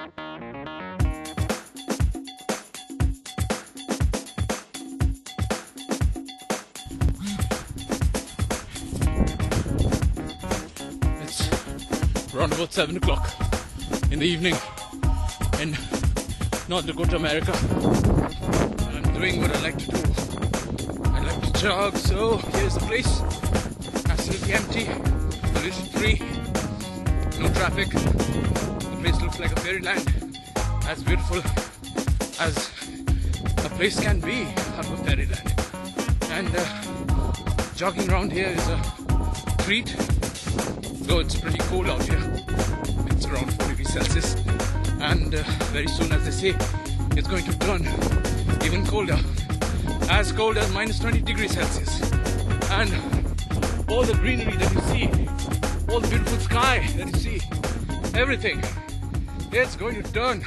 It's around about 7 o'clock in the evening in North Dakota, America. I'm doing what I like to do. I like to jog, so here's the place. Absolutely empty, pollution free, no traffic. The place looks like a fairyland, as beautiful as a place can be out of a fairyland. And jogging around here is a treat, though it's pretty cold out here. It's around 4 degrees Celsius, and very soon, as they say, it's going to turn even colder, as cold as minus 20 degrees Celsius. And all the greenery that you see, all the beautiful sky that you see, everything, it's going to turn